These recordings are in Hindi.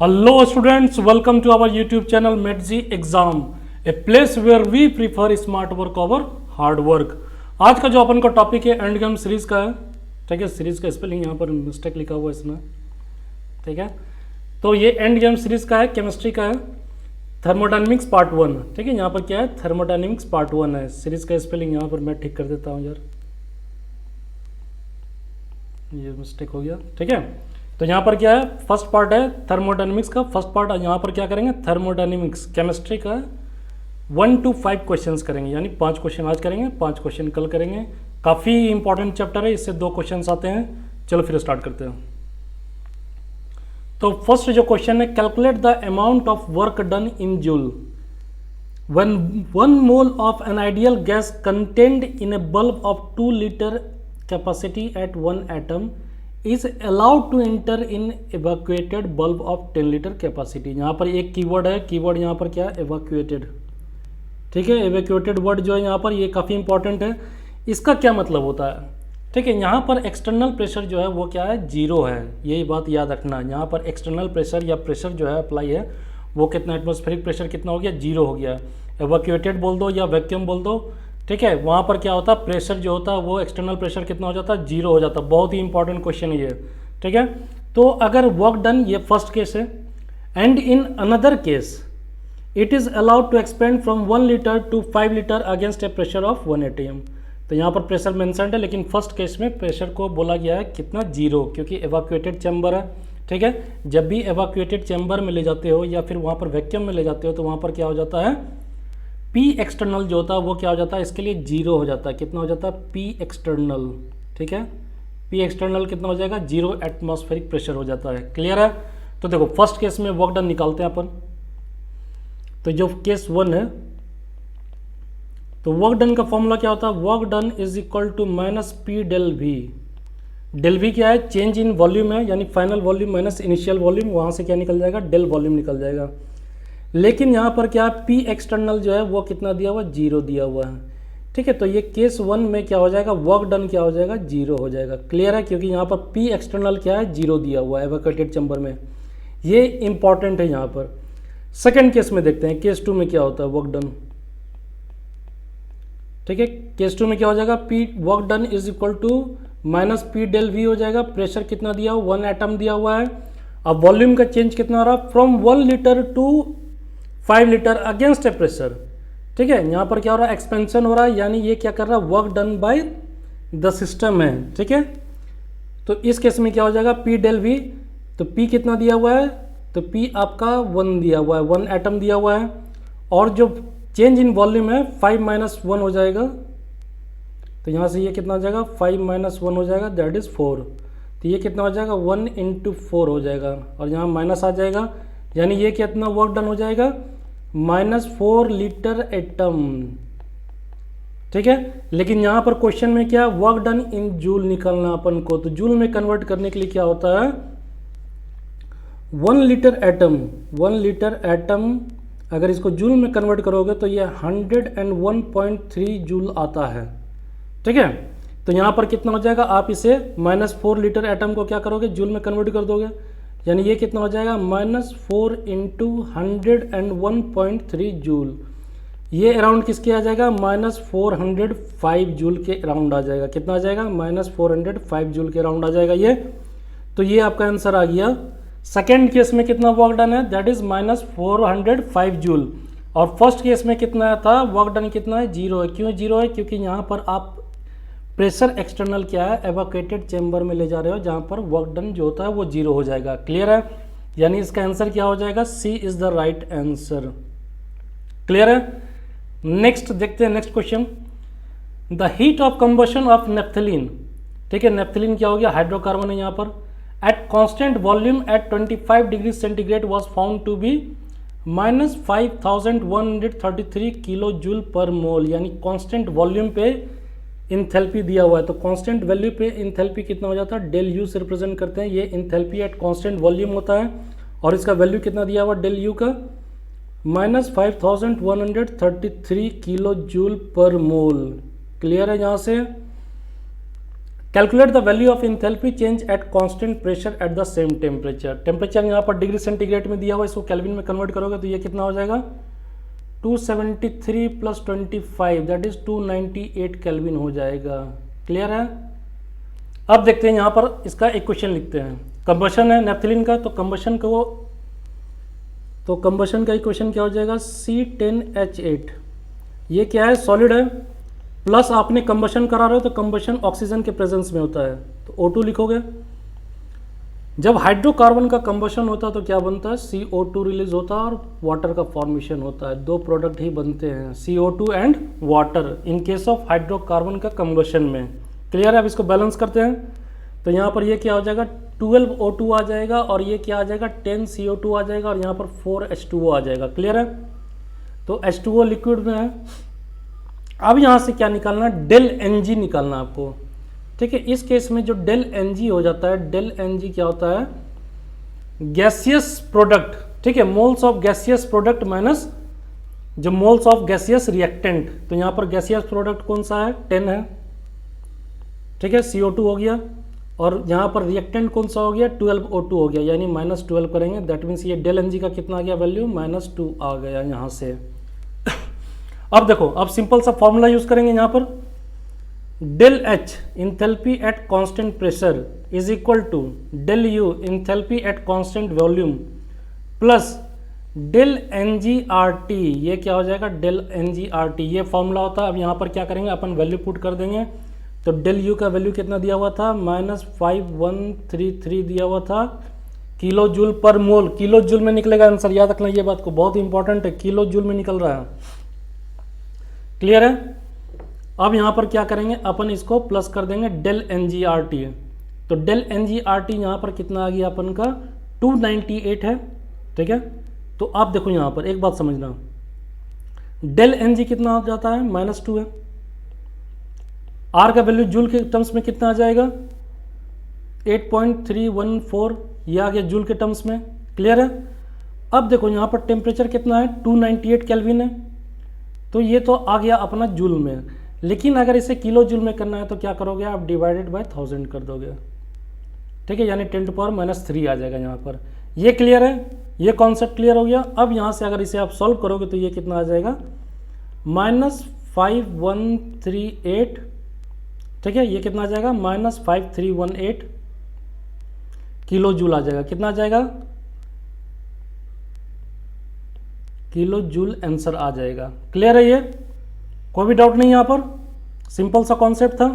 Hello students, welcome to our YouTube channel MedZ Exam, a place where we prefer smart work over hard work। आज का जो अपन का टॉपिक है एंड गेम सीरीज का है। ठीक है, सीरीज का स्पेलिंग यहाँ पर मिस्टेक लिखा हुआ है इसमें। ठीक है, तो ये एंड गेम सीरीज का है, केमिस्ट्री का है, थर्मोडायनेमिक्स पार्ट 1। ठीक है, यहाँ पर क्या है, थर्मोडायनेमिक्स पार्ट 1 है। सीरीज का स्पेलिंग यहाँ पर मैं ठीक कर देता हूँ यार, ये मिस्टेक हो गया। ठीक है, तो यहाँ पर क्या है, फर्स्ट पार्ट है थर्मोडायनेमिक्स का। फर्स्ट पार्ट यहाँ पर क्या करेंगे, थर्मोडायनेमिक्स केमिस्ट्री का 1 to 5 क्वेश्चंस करेंगे, यानी 5 क्वेश्चन आज करेंगे, 5 क्वेश्चन कल करेंगे। काफ़ी इंपॉर्टेंट चैप्टर है, इससे 2 क्वेश्चंस आते हैं। चलो फिर स्टार्ट करते हैं। तो फर्स्ट जो क्वेश्चन है, calculate the amount of work done in joule when 1 mole of an ideal gas contained in a bulb of 2 liter capacity at 1 atom is allowed to enter in evacuated bulb of 10 liter capacity। यहाँ पर एक कीवर्ड है, कीवर्ड यहाँ पर क्या है, evacuated। ठीक है, evacuated वर्ड जो है यहाँ पर, ये काफ़ी इंपॉर्टेंट है। इसका क्या मतलब होता है? ठीक है, यहाँ पर एक्सटर्नल प्रेशर जो है वो क्या है, 0 है। यही बात याद रखना, यहाँ पर एक्सटर्नल प्रेशर या प्रेशर जो है अप्लाई है वो कितना, एटमॉस्फेरिक प्रेशर कितना हो गया, 0 हो गया। एवैक्यूएटेड बोल दो या वैक्यूम बोल दो। ठीक है, वहाँ पर क्या होता है, प्रेशर जो होता है वो एक्सटर्नल प्रेशर कितना हो जाता है, 0 हो जाता है। बहुत ही इंपॉर्टेंट क्वेश्चन है ये। ठीक है, तो अगर वर्क डन, ये फर्स्ट केस है, and in another case it is allowed to expand from 1 litre to 5 litre against a pressure of 1 atm। तो यहाँ पर प्रेशर मेंशन्ड है, लेकिन फर्स्ट केस में प्रेशर को बोला गया है कितना, 0, क्योंकि एवैक्यूएटेड चैम्बर है। ठीक है, जब भी एवैक्यूएटेड चैम्बर में ले जाते हो या फिर वहाँ पर वैक्यूम में ले जाते हो तो वहाँ पर क्या हो जाता है, पी एक्सटर्नल जो होता है वो क्या हो जाता है, इसके लिए 0 हो जाता है। कितना हो जाता है, पी एक्सटर्नल। ठीक है, पी एक्सटर्नल कितना हो जाएगा, 0 एटमॉस्फेरिक प्रेशर हो जाता है। क्लियर है? तो देखो फर्स्ट केस में वर्क डन निकालते हैं अपन। तो जो केस 1 है, तो वर्क डन का फॉर्मूला क्या होता है, work done is equal to minus P del V. Del V क्या है, चेंज इन वॉल्यूम है, यानी final volume minus initial volume, वहाँ से क्या निकल जाएगा, डेल वॉल्यूम निकल जाएगा। लेकिन यहाँ पर क्या है, पी एक्सटर्नल जो है वो कितना दिया हुआ है, 0 दिया हुआ है। ठीक है, तो ये केस 1 में क्या हो जाएगा, वर्क डन क्या हो जाएगा, 0 हो जाएगा। क्लियर है? क्योंकि यहाँ पर पी एक्सटर्नल क्या है, 0 दिया हुआ है एवैक्यूएटेड चैम्बर में। ये इंपॉर्टेंट है यहाँ पर। सेकेंड केस में देखते हैं, केस 2 में क्या होता है वर्क डन। ठीक है, केस 2 में क्या हो जाएगा, P work done is equal to minus P del V हो जाएगा। प्रेशर कितना दिया हुआ, 1 एटम दिया हुआ है। अब वॉल्यूम का चेंज कितना हो रहा है, from 1 litre to 5 litre against a pressure. ठीक है, यहाँ पर क्या हो रहा है, एक्सपेंशन हो रहा है, यानी ये क्या कर रहा है, work done by the system है। ठीक है, तो इस केस में क्या हो जाएगा, पी डेल वी। तो पी कितना दिया हुआ है, तो पी आपका 1 दिया हुआ है, 1 एटम दिया हुआ है। और जो चेंज इन वॉल्यूम है 5 माइनस 1 हो जाएगा। तो यहाँ से ये कितना हो जाएगा, 5 माइनस 1 हो जाएगा, दैट इज़ 4। तो ये कितना हो जाएगा, 1 इंटू 4 हो जाएगा, और यहाँ माइनस आ जाएगा, यानी ये कितना वर्क डन हो जाएगा, माइनस 4 लीटर एटम। ठीक है, लेकिन यहाँ पर क्वेश्चन में क्या, वर्क डन इन जूल निकालना अपन को। तो जूल में कन्वर्ट करने के लिए क्या होता है, 1 लीटर एटम, 1 लीटर एटम अगर इसको जूल में कन्वर्ट करोगे तो ये 101.3 जूल आता है। ठीक है, तो यहाँ पर कितना हो जाएगा, आप इसे माइनस 4 लीटर एटम को क्या करोगे, जूल में कन्वर्ट कर दोगे, यानी ये कितना हो जाएगा, माइनस 4 इंटू 101.3 जूल। ये अराउंड किसके आ जाएगा, माइनस 405 जूल के अराउंड आ जाएगा। कितना आ जाएगा, माइनस 405 जूल के अराउंड आ जाएगा ये। तो ये आपका आंसर आ गया। सेकेंड केस में कितना वर्क डन है, दैट इज माइनस 405 जूल। और फर्स्ट केस में कितना था, वर्क डन कितना है, 0 है। क्यों 0 है, क्योंकि यहाँ पर आप प्रेशर एक्सटर्नल क्या है, एवैक्यूएटेड चैम्बर में ले जा रहे हो, जहाँ पर वर्क डन जो होता है वो 0 हो जाएगा। क्लियर है? यानी इसका आंसर क्या हो जाएगा, C is the right answer. Clear है? नेक्स्ट देखते हैं, next question, the heat of combustion of naphthalene. ठीक है, नेफ्थलीन क्या हो गया, हाइड्रोकार्बन है यहाँ पर। At constant volume at 25 degrees centigrade was found to be minus 5133 kilo joule per mole, यानी कांस्टेंट वॉल्यूम पे इंथैल्पी दिया हुआ है। तो कांस्टेंट वैल्यू पे इंथैल्पी कितना हो जाता है, डेल यू से रिप्रेजेंट करते हैं। ये इंथैल्पी एट कांस्टेंट वॉल्यूम होता है, और इसका वैल्यू कितना दिया हुआ डेल यू का, माइनस 5133 किलो जूल पर मोल। क्लियर है यहाँ से? Calculate the value of enthalpy change at constant pressure at the same temperature. Temperature यहाँ पर डिग्री सेंटीग्रेड में दिया हुआ है, इसको केल्विन में कन्वर्ट करोगे तो ये कितना हो जाएगा 273 प्लस 25 दैट इज 298 केल्विन हो जाएगा। क्लियर है। अब देखते हैं यहाँ पर इसका एक क्वेश्चन लिखते हैं। कंबशन है नेफ्थलीन का, तो कंबशन का इक्वेशन क्या हो जाएगा C10H8। ये क्या है सॉलिड है, प्लस आपने कंबशन करा रहे हो तो कंबशन ऑक्सीजन के प्रेजेंस में होता है तो O2 लिखोगे। जब हाइड्रोकार्बन का कंबशन होता है तो क्या बनता है CO2 रिलीज होता है और वाटर का फॉर्मेशन होता है। दो प्रोडक्ट ही बनते हैं CO2 and water in case of hydrocarbon का कंबशन में। क्लियर है। अब इसको बैलेंस करते हैं तो यहाँ पर ये क्या हो जाएगा 12 O2 आ जाएगा और ये क्या आ जाएगा 10 CO2 आ जाएगा और यहाँ पर 4 H2O आ जाएगा। क्लियर है। तो H2O लिक्विड में है। अब यहाँ से क्या निकालना है डेल Ng निकालना आपको। ठीक है। इस केस में जो डेल Ng हो जाता है, डेल Ng क्या होता है गैसियस प्रोडक्ट। ठीक है। Moles of gaseous product minus जो मोल्स ऑफ गैसियस रिएक्टेंट। तो यहाँ पर गैसियस प्रोडक्ट कौन सा है 10 है। ठीक है। CO2 हो गया और यहाँ पर रिएक्टेंट कौन सा हो गया 12 O2 हो गया, यानी -12 करेंगे। दैट मीन्स ये डेल Ng का कितना आ गया वैल्यू -2 आ गया यहाँ से। अब देखो, अब सिंपल सा फॉर्मूला यूज करेंगे यहाँ पर del H enthalpy at constant pressure is equal to del U enthalpy at constant volume plus del NgRT। ये क्या हो जाएगा डेल NgRT, ये फॉर्मूला होता है। अब यहाँ पर क्या करेंगे अपन वैल्यू पुट कर देंगे। तो डेल U का वैल्यू कितना दिया हुआ था -5133 दिया हुआ था किलो जूल पर मोल। किलो जूल में निकलेगा आंसर, याद रखना ये बात को, बहुत इंपॉर्टेंट है, किलो जूल में निकल रहा है। क्लियर है। अब यहाँ पर क्या करेंगे अपन इसको प्लस कर देंगे डेल NgRT। तो डेल NgRT यहाँ पर कितना आ गया अपन का 298 है। ठीक है। तो आप देखो यहाँ पर एक बात समझना, डेल Ng कितना हो जाता है -2 है। R का वैल्यू जूल के टर्म्स में कितना आ जाएगा 8.314, ये आ गया जूल के टर्म्स में। क्लियर है। अब देखो यहाँ पर टेम्परेचर कितना है 298 केल्विन है, तो ये तो आ गया अपना जूल में। लेकिन अगर इसे किलो जूल में करना है तो क्या करोगे आप डिवाइडेड बाय 1000 कर दोगे। ठीक है। यानी 10⁻³ आ जाएगा यहाँ पर। ये क्लियर है, ये कॉन्सेप्ट क्लियर हो गया। अब यहाँ से अगर इसे आप सॉल्व करोगे तो ये कितना आ जाएगा -5138। ठीक है। ये कितना आ जाएगा -5318 किलो जूल आ जाएगा। कितना आ जाएगा किलो जूल आंसर आ जाएगा। क्लियर है। ये कोई भी डाउट नहीं यहाँ पर, सिंपल सा कॉन्सेप्ट था।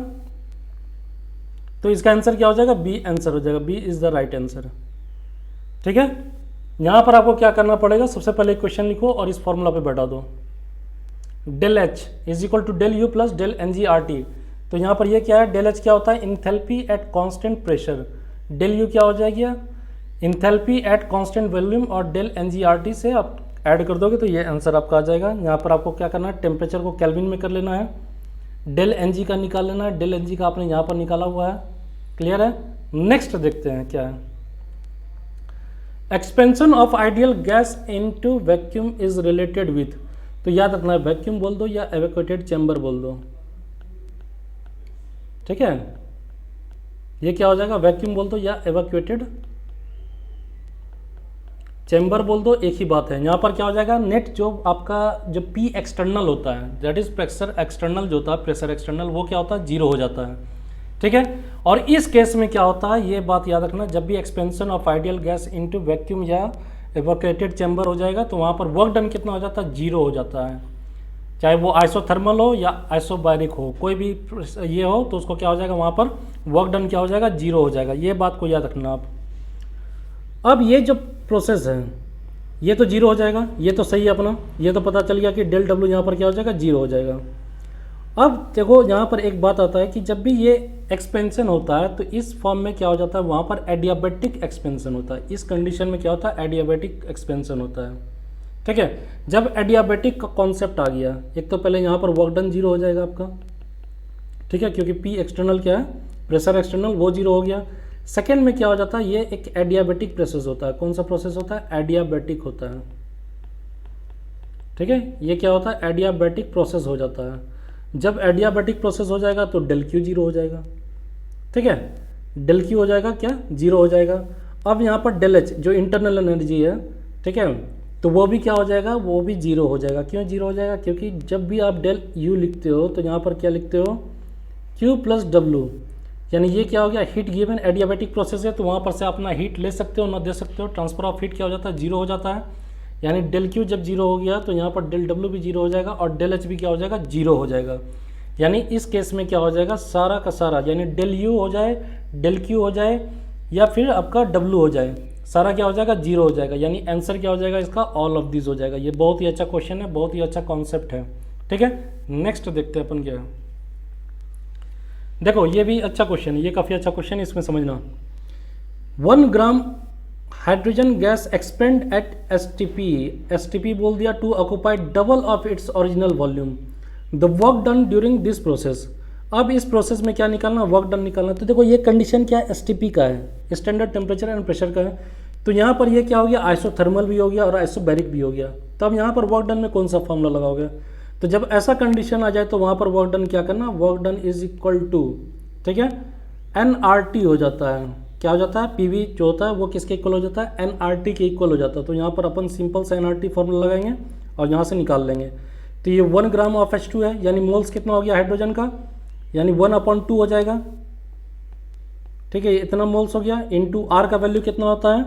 तो इसका आंसर क्या हो जाएगा बी आंसर हो जाएगा। B is the right answer. ठीक है। यहाँ पर आपको क्या करना पड़ेगा, सबसे पहले क्वेश्चन लिखो और इस फॉर्मूला पे बैठा दो del H is equal to del U plus del NgRT। तो यहाँ पर ये क्या है डेल H क्या होता है enthalpy at constant pressure, del U क्या हो जाएगी इंथैल्पी एट कांस्टेंट वॉल्यूम और डेल NgRT से आप ऐड कर दोगे तो ये आंसर आपका आ जाएगा। यहाँ पर आपको क्या करना है टेम्परेचर को केल्विन में कर लेना है, डेल Ng का निकाल लेना है। डेल Ng का आपने यहाँ पर निकाला हुआ है। क्लियर है। नेक्स्ट देखते हैं क्या है। Expansion of ideal gas into vacuum is related with. तो याद रखना है वैक्यूम बोल दो या एवैक्यूएटेड चैम्बर बोल दो। ठीक है। ये क्या हो जाएगा वैक्यूम बोल दो या एवैक्यूएटेड चैम्बर बोल दो, एक ही बात है। यहाँ पर क्या हो जाएगा नेट जो आपका जो P एक्सटर्नल होता है दैट इज प्रेशर एक्सटर्नल जो होता है, प्रेशर एक्सटर्नल वो क्या होता है 0 हो जाता है। ठीक है। और इस केस में क्या होता है ये बात याद रखना, जब भी expansion of ideal gas into vacuum या एवैक्यूएटेड चैम्बर हो जाएगा तो वहाँ पर वर्क डन कितना हो जाता है 0 हो जाता है। चाहे वो आइसोथर्मल हो या आइसोबारिक हो, कोई भी ये हो तो उसको क्या हो जाएगा वहाँ पर वर्क डन क्या हो जाएगा 0 हो जाएगा। ये बात को याद रखना आप। अब ये जो प्रोसेस है ये तो 0 हो जाएगा, ये तो सही है अपना, ये तो पता चल गया कि डेल W यहाँ पर क्या हो जाएगा 0 हो जाएगा। अब देखो यहाँ पर एक बात आता है कि जब भी ये एक्सपेंशन होता है तो इस फॉर्म में क्या हो जाता है वहाँ पर एडियाबेटिक एक्सपेंशन होता है। इस कंडीशन में क्या होता है एडियाबेटिक एक्सपेंशन होता है। ठीक है। जब एडियाबेटिक का कॉन्सेप्ट आ गया, एक तो पहले यहाँ पर वर्क डन 0 हो जाएगा आपका। ठीक है। क्योंकि P एक्सटर्नल क्या है प्रेशर एक्सटर्नल वो 0 हो गया। सेकेंड में क्या हो जाता है ये एक एडियाबेटिक प्रोसेस होता है। कौन सा प्रोसेस होता है एडियाबेटिक होता है। ठीक है। ये क्या होता है एडियाबेटिक प्रोसेस हो जाता है। जब एडियाबेटिक प्रोसेस हो जाएगा तो डेल Q 0 हो जाएगा। ठीक है, डेल क्यू हो जाएगा क्या, जीरो हो जाएगा। अब यहाँ पर डेल एच जो इंटरनल एनर्जी है, ठीक है, तो वो भी क्या हो जाएगा, वो भी जीरो हो जाएगा। क्यों जीरो हो जाएगा, क्योंकि जब भी आप डेल यू लिखते हो तो यहाँ पर क्या लिखते हो, क्यू प्लस डब्लू, यानी ये क्या हो गया, हीट गिवन एडियाबैटिक प्रोसेस है, तो वहाँ पर से अपना हीट ले सकते हो ना दे सकते हो, ट्रांसफर ऑफ हीट क्या हो जाता है, जीरो हो जाता है। यानी डेल क्यू जब जीरो हो गया तो यहाँ पर डेल डब्ल्यू भी जीरो हो जाएगा और डेल एच भी क्या हो जाएगा, जीरो हो जाएगा। यानी इस केस में क्या हो जाएगा, सारा का सारा, यानी डेल यू हो जाए, डेल क्यू हो जाए या फिर आपका डब्ल्यू हो जाए, सारा क्या हो जाएगा, जीरो हो जाएगा। यानी आंसर क्या हो जाएगा इसका, ऑल ऑफ दिस हो जाएगा। ये बहुत ही अच्छा क्वेश्चन है, बहुत ही अच्छा कॉन्सेप्ट है। ठीक है, नेक्स्ट देखते हैं अपन क्या है। देखो ये भी अच्छा क्वेश्चन है, ये काफ़ी अच्छा क्वेश्चन है, इसमें समझना। 1 gram hydrogen gas expand at STP बोल दिया to occupy double of its original volume, the work done during this process. अब इस प्रोसेस में क्या निकालना, वर्क डन निकालना। तो देखो ये कंडीशन क्या है, एसटीपी का है, स्टैंडर्ड टेम्परेचर एंड प्रेशर का है। तो यहाँ पर ये क्या हो गया, आइसोथर्मल भी हो गया और आइसोबैरिक भी हो गया। तो अब यहाँ पर वर्क डन में कौन सा फॉर्मूला लगाओगे, तो जब ऐसा कंडीशन आ जाए तो वहाँ पर वर्क डन क्या करना, work done is equal to, ठीक है, NRT हो जाता है। क्या हो जाता है, PV जो होता है वो किसके इक्वल हो जाता है, NRT के इक्वल हो जाता है। तो यहाँ पर अपन सिंपल सा NRT फॉर्मूला लगाएंगे और यहाँ से निकाल लेंगे। तो ये 1 ग्राम ऑफ H2 है, यानी मोल्स कितना हो गया हाइड्रोजन का, यानी 1/2 हो जाएगा। ठीक है, इतना मोल्स हो गया, इंटू R का वैल्यू कितना होता है,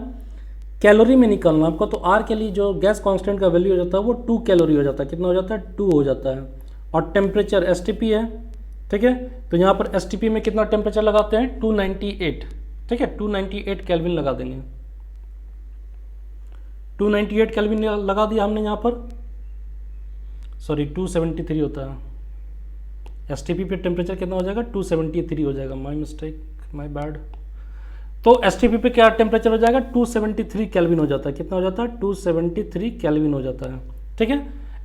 कैलोरी में निकालना आपको। तो R के लिए जो गैस कांस्टेंट का वैल्यू हो जाता है वो 2 कैलोरी हो जाता है। कितना हो जाता है, 2 हो जाता है। और टेम्परेचर STP है, ठीक है, तो यहाँ पर STP में कितना टेम्परेचर लगाते हैं, 298, ठीक है, 298 केल्विन लगा देंगे। 298 केल्विन लगा दिया हमने यहाँ पर, सॉरी 273 होता है। STP पे टेम्परेचर कितना हो जाएगा, 273 हो जाएगा, माय मिस्टेक, माय बैड। तो STP पे क्या टेम्परेचर हो जाएगा, 273 केल्विन हो जाता है। कितना हो जाता है, 273 केल्विन हो जाता है। ठीक है,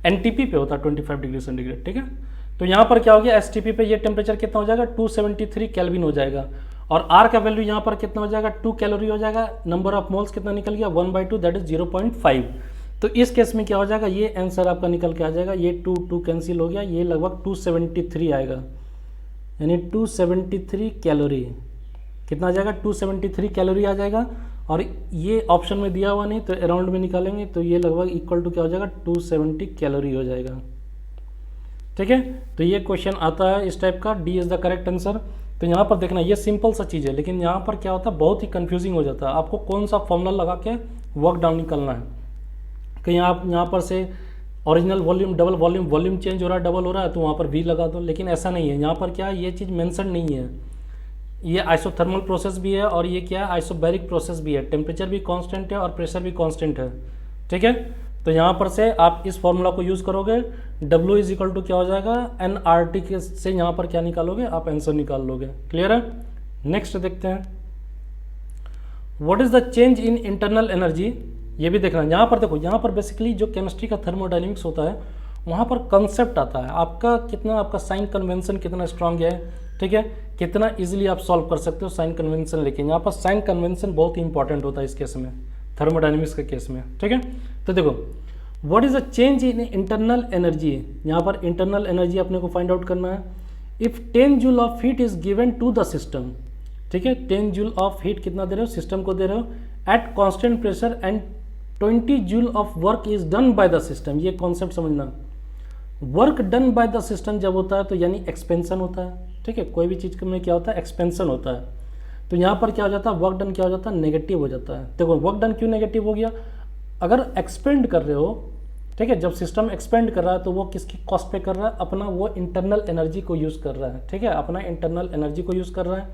NTP पे होता है 25 डिग्री सेंटीग्रेड। ठीक है, तो यहाँ पर क्या हो गया, STP पे ये टेम्परेचर कितना हो जाएगा, 273 केल्विन हो जाएगा। और R का वैल्यू यहाँ पर कितना हो जाएगा, 2 कैलोरी हो जाएगा। नंबर ऑफ मोल्स कितना निकल गया, 1/2 दैट इज 0.5। तो इस केस में क्या हो जाएगा, ये आंसर आपका निकल के आ जाएगा। ये 2 कैंसिल हो गया, ये लगभग 273 आएगा, यानी 273 कैलोरी। कितना आ जाएगा, 273 कैलोरी आ जाएगा। और ये ऑप्शन में दिया हुआ नहीं, तो अराउंड में निकालेंगे तो ये लगभग इक्वल टू क्या हो जाएगा, 270 कैलोरी हो जाएगा। ठीक है, तो ये क्वेश्चन आता है इस टाइप का, D is the correct answer. तो यहाँ पर देखना, ये सिंपल सा चीज़ है, लेकिन यहाँ पर क्या होता है, बहुत ही कंफ्यूजिंग हो जाता है। आपको कौन सा फॉर्मूला लगा के वर्क डाउन निकालना है। कहीं आप यहाँ पर से original volume double volume change हो रहा है, डबल हो रहा है, तो वहाँ पर V लगा दो। लेकिन ऐसा नहीं है, यहाँ पर क्या है, ये चीज़ मेंशन नहीं है। ये आइसोथर्मल प्रोसेस भी है और ये क्या है, आइसोबैरिक प्रोसेस भी है। टेम्परेचर भी कांस्टेंट है और प्रेशर भी कांस्टेंट है। ठीक है, तो यहाँ पर से आप इस फॉर्मूला को यूज़ करोगे, W इज इक्वल टू क्या हो जाएगा, NRT के से यहाँ पर क्या निकालोगे, आप आंसर निकाल लोगे। क्लियर है, नेक्स्ट देखते हैं। What is the change in internal energy, ये भी देखना। यहाँ पर देखो, यहाँ पर बेसिकली जो केमिस्ट्री का थर्मोडायनेमिक्स होता है, वहाँ पर कंसेप्ट आता है आपका, कितना आपका साइन कन्वेंशन कितना स्ट्रांग है। ठीक है, कितना इजीली आप सॉल्व कर सकते हो साइन कन्वेंशन लेके। यहाँ पर साइन कन्वेंशन बहुत ही इंपॉर्टेंट होता है इस केस में, थर्मोडायनेमिक्स के केस में। ठीक है, तो देखो what is the change in internal energy, यहाँ पर इंटरनल एनर्जी अपने को फाइंड आउट करना है। If 10 joule of heat is given to the system, ठीक है, 10 जूल ऑफ हीट कितना दे रहे हो, सिस्टम को दे रहे हो, at constant pressure and 20 joule of work is done by the system. ये कॉन्सेप्ट समझना, work done by the system जब होता है तो यानी एक्सपेंशन होता है। ठीक है, कोई भी चीज़ में क्या होता है, एक्सपेंशन होता है। तो यहाँ पर क्या हो जाता है, वर्क डन क्या हो जाता है, नेगेटिव हो जाता है। देखो वर्क डन क्यों नेगेटिव हो गया, अगर एक्सपेंड कर रहे हो, ठीक है, जब सिस्टम एक्सपेंड कर रहा है तो वो किसकी कॉस्ट पे कर रहा है, अपना वो इंटरनल एनर्जी को यूज़ कर रहा है। ठीक है, अपना इंटरनल एनर्जी को यूज़ कर रहा है।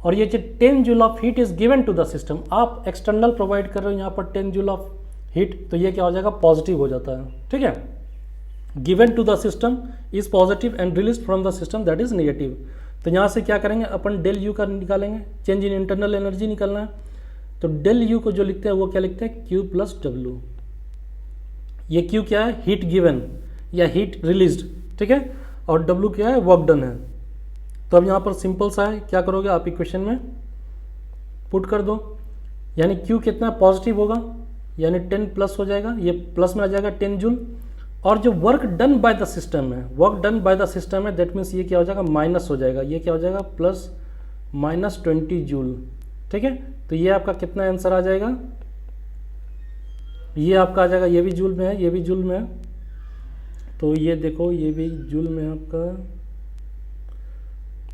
और ये जो 10 joule of heat is given to the system, आप एक्सटर्नल प्रोवाइड कर रहे हो यहाँ पर 10 जूल ऑफ हीट, तो ये क्या हो जाएगा, पॉजिटिव हो जाता है। ठीक है, given to the system is positive and release from the system that is negative. तो यहाँ से क्या करेंगे अपन, डेल यू का निकालेंगे, चेंज इन इंटरनल एनर्जी निकालना है। तो डेल यू को जो लिखते हैं वो क्या लिखते हैं, Q प्लस W। ये Q क्या है, हीट गिवन या हीट रिलीज्ड। ठीक है, और W क्या है, वर्क डन है। तो अब यहाँ पर सिंपल सा है, क्या करोगे आप इक्वेशन में पुट कर दो, यानी Q कितना पॉजिटिव होगा, यानी 10 प्लस हो जाएगा, ये प्लस में आ जाएगा 10 जूल। और जो work done by the system है, work done by the system है, दैट मीन्स ये क्या हो जाएगा, माइनस हो जाएगा, ये क्या हो जाएगा, प्लस -20 जूल। ठीक है, तो ये आपका कितना आंसर आ जाएगा, ये आपका आ जाएगा, ये भी जूल में है, ये भी जूल में है, तो ये देखो ये भी जूल में है आपका।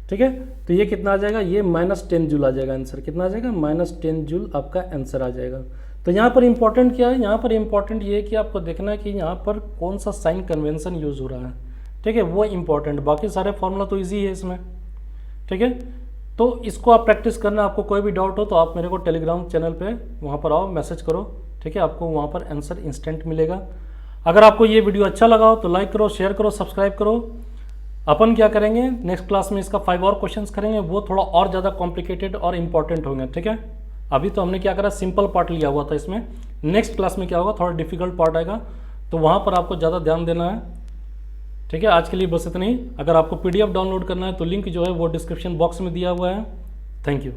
ठीक है, तो ये कितना आ जाएगा, ये -10 जूल आ जाएगा आंसर। कितना आ जाएगा, -10 जूल आपका आंसर आ जाएगा। तो यहाँ पर इंपॉर्टेंट क्या है, यहाँ पर इंपॉर्टेंट ये है कि आपको देखना है कि यहाँ पर कौन सा साइन कन्वेंशन यूज़ हो रहा है। ठीक है, वो इंपॉर्टेंट, बाकी सारे फॉर्मूला तो ईजी है इसमें। ठीक है, तो इसको आप प्रैक्टिस करना। आपको कोई भी डाउट हो तो आप मेरे को टेलीग्राम चैनल पे वहाँ पर आओ, मैसेज करो। ठीक है, आपको वहाँ पर आंसर इंस्टेंट मिलेगा। अगर आपको ये वीडियो अच्छा लगा हो तो लाइक करो, शेयर करो, सब्सक्राइब करो। अपन क्या करेंगे, नेक्स्ट क्लास में इसका 5 और क्वेश्चंस करेंगे, वो थोड़ा और ज़्यादा कॉम्प्लिकेटेड और इंपॉर्टेंट होंगे। ठीक है, अभी तो हमने क्या करा, सिंपल पार्ट लिया हुआ था इसमें। नेक्स्ट क्लास में क्या होगा, थोड़ा डिफिकल्ट पार्ट आएगा, तो वहाँ पर आपको ज़्यादा ध्यान देना है। ठीक है, आज के लिए बस इतना ही। अगर आपको PDF डाउनलोड करना है तो लिंक जो है वो डिस्क्रिप्शन बॉक्स में दिया हुआ है। Thank you.